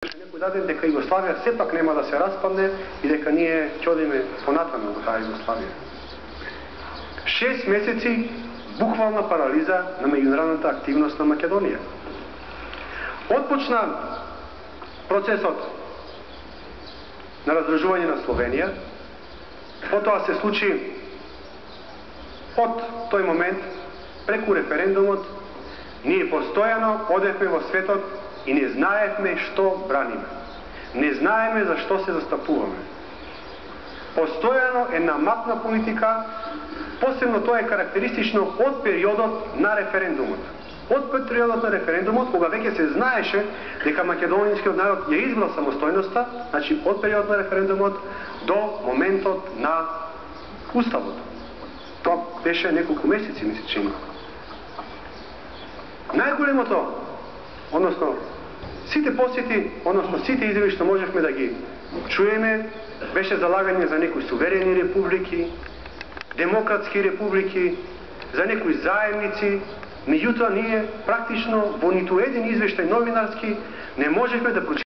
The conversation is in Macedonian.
Некој даден дека Југославија сепак нема да се распадне и дека ние ќе одиме понатаму во таа Југославија. 6 месеци буквална парализа на меѓународната активност на Македонија. Отпочна процесот на раздржување на Словенија, потоа се случи од тој момент преку референдумот, ние постојано одевме во светот и не знаевме што браниме. Не знаеме за што се застапуваме. Постојано една матна политика, посебно тоа е карактеристично од периодот на референдумот. Од периодот на референдумот, кога веќе се знаеше дека македонскиот народ ја изгласа самостојноста, значи од периодот на референдумот до моментот на уставот. Тоа беше неколку месеци, ми се чини. Најголемото, односно сите посети, односно сите изјави што можевме да ги чуеме, беше залагање за некои суверени републики, демократски републики, за некои заедници. Меѓутоа ние практично во ниту еден извештај новинарски не можевме да прочитаме